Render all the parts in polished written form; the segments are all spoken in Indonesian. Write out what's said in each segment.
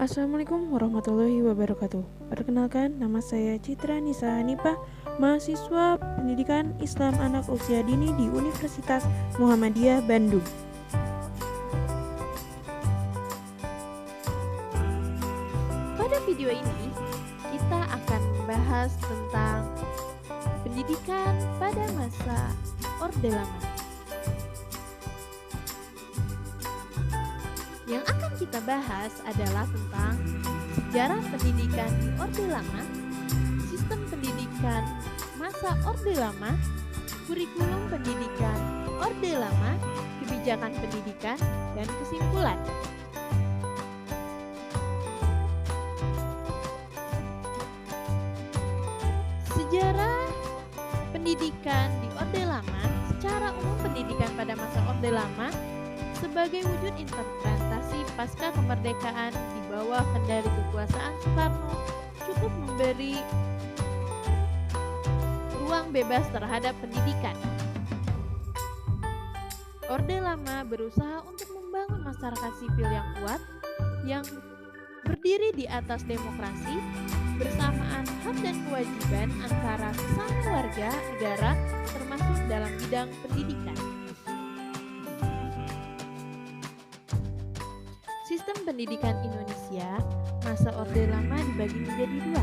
Assalamualaikum warahmatullahi wabarakatuh. Perkenalkan, nama saya Citra Nisa Hanifah, mahasiswa Pendidikan Islam Anak Usia Dini di Universitas Muhammadiyah Bandung. Pada video ini, kita akan membahas tentang pendidikan pada masa Orde Lama. Yang akan kita bahas adalah tentang sejarah pendidikan di Orde Lama, sistem pendidikan masa Orde Lama, kurikulum pendidikan Orde Lama, kebijakan pendidikan, dan kesimpulan. Sejarah pendidikan di Orde Lama. Secara umum, pendidikan pada masa Orde Lama sebagai wujud interpretasi pasca kemerdekaan di bawah kendali kekuasaan Soekarno cukup memberi ruang bebas terhadap pendidikan. Orde Lama berusaha untuk membangun masyarakat sipil yang kuat, yang berdiri di atas demokrasi, bersamaan hak dan kewajiban antara sesama warga negara termasuk dalam bidang pendidikan. Sistem pendidikan Indonesia masa Orde Lama dibagi menjadi dua,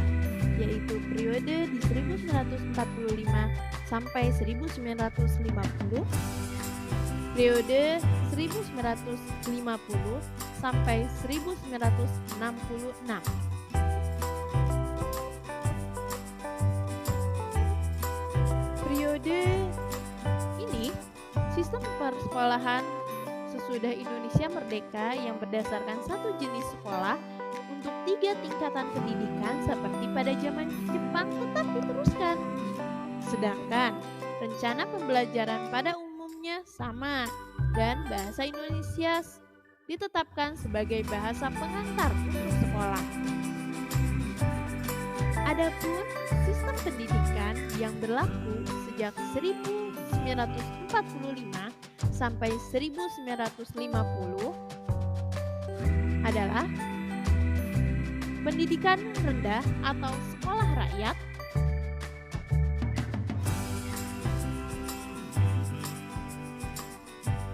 yaitu periode di 1945 sampai 1950, periode 1950 sampai 1966. Periode ini, sistem persekolahan sesudah Indonesia merdeka yang berdasarkan satu jenis sekolah untuk 3 tingkatan pendidikan seperti pada zaman Jepang tetap diteruskan. Sedangkan rencana pembelajaran pada umumnya sama dan bahasa Indonesia ditetapkan sebagai bahasa pengantar untuk sekolah. Adapun sistem pendidikan yang berlaku sejak 1945 sampai 1950 adalah pendidikan rendah atau sekolah rakyat,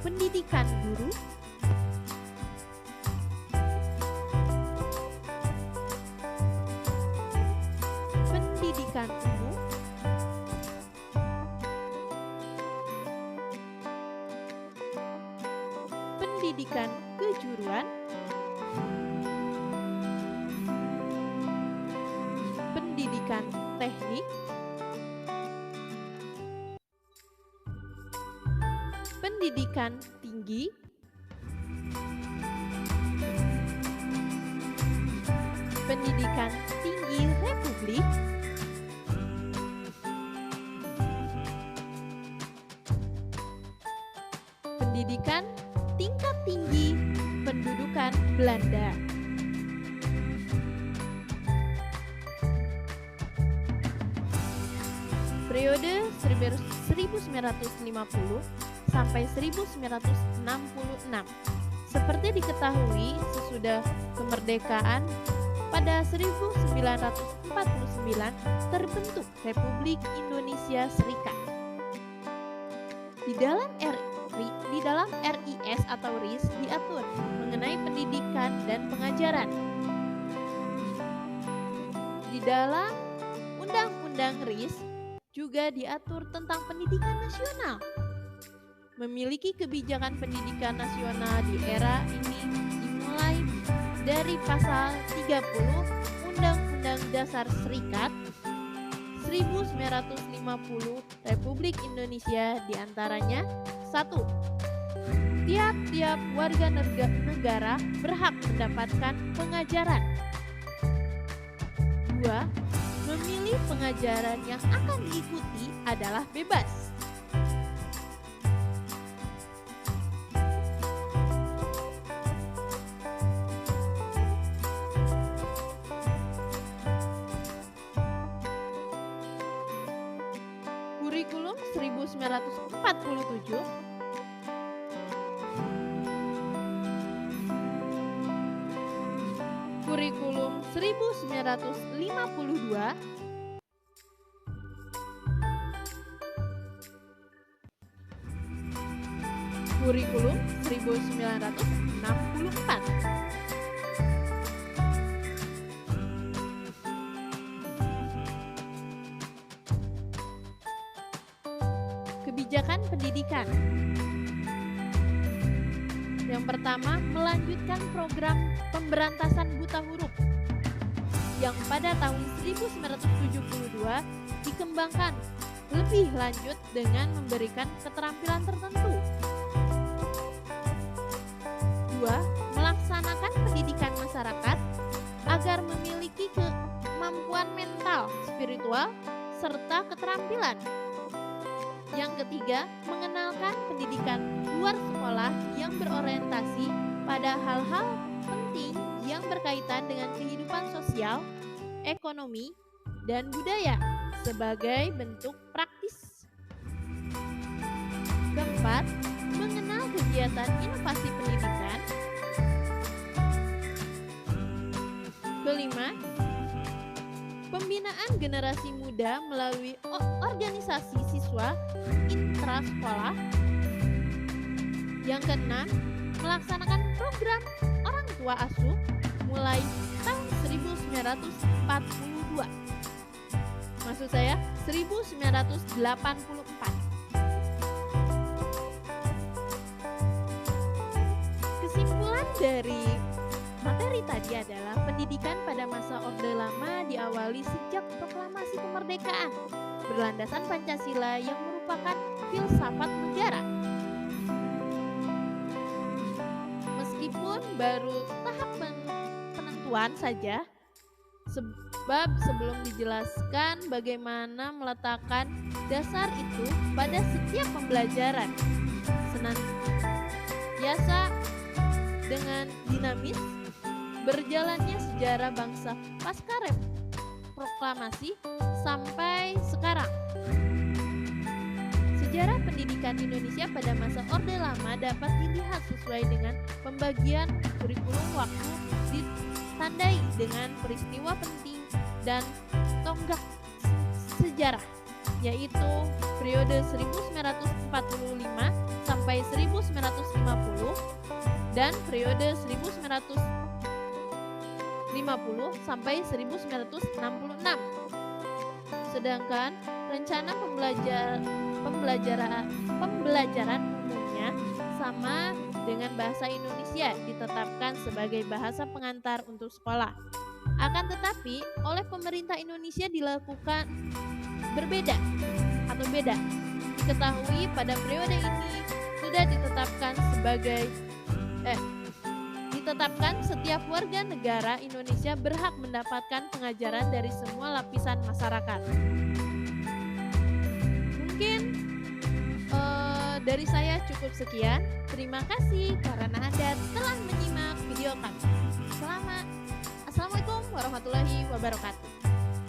pendidikan guru, pendidikan umum, pendidikan kejuruan, pendidikan teknik, pendidikan tinggi, pendidikan tinggi Republik, pendidikan tingkat tinggi pendudukan Belanda. Periode 1950 sampai 1966. Seperti diketahui, sesudah kemerdekaan pada 1949 terbentuk Republik Indonesia Serikat. Di dalam RIS atau RIS diatur mengenai pendidikan dan pengajaran. Di dalam Undang-Undang RIS juga diatur tentang pendidikan nasional. Memiliki kebijakan pendidikan nasional di era ini dimulai dari pasal 30 Undang-Undang Dasar Serikat 1950 Republik Indonesia, diantaranya 1. Tiap-tiap warga negara berhak mendapatkan pengajaran. 2. Memilih pengajaran yang akan diikuti adalah bebas. 1947 kurikulum Kurikulum 1952, Kurikulum 1964. Kebijakan pendidikan. Yang pertama, melanjutkan program pemberantasan buta huruf yang pada tahun 1972 dikembangkan lebih lanjut dengan memberikan keterampilan tertentu. 2. Melaksanakan pendidikan masyarakat agar memiliki kemampuan mental, spiritual, serta keterampilan. Yang ketiga, mengenalkan pendidikan luar sekolah yang berorientasi pada hal-hal penting yang berkaitan dengan kehidupan sosial, ekonomi, dan budaya sebagai bentuk praktis. Keempat, mengenal kegiatan inovasi pendidikan. Kelima, pembinaan generasi muda melalui organisasi siswa intrasekolah. Yang keenam, melaksanakan program orang tua asuh mulai tahun 1942. Maksud saya 1984. Kesimpulan dari materi tadi adalah pendidikan pada masa Orde Lama diawali sejak proklamasi kemerdekaan berlandaskan Pancasila yang merupakan filsafat negara. Meskipun baru tahap penentuan saja, sebab sebelum dijelaskan bagaimana meletakkan dasar itu pada setiap pembelajaran, senantiasa dengan dinamis berjalannya sejarah bangsa pasca proklamasi sampai sekarang. Sejarah pendidikan Indonesia pada masa Orde Lama dapat dilihat sesuai dengan pembagian kurikulum waktu ditandai dengan peristiwa penting dan tonggak sejarah, yaitu periode 1945 sampai 1950 dan periode 1950 sampai 1966. Sedangkan rencana pembelajaran umumnya sama dengan bahasa Indonesia ditetapkan sebagai bahasa pengantar untuk sekolah. Akan tetapi oleh pemerintah Indonesia dilakukan beda. Diketahui pada periode ini sudah ditetapkan setiap warga negara Indonesia berhak mendapatkan pengajaran dari semua lapisan masyarakat. Mungkin dari saya cukup sekian. Terima kasih karena Anda telah menyimak video kami. Assalamualaikum warahmatullahi wabarakatuh.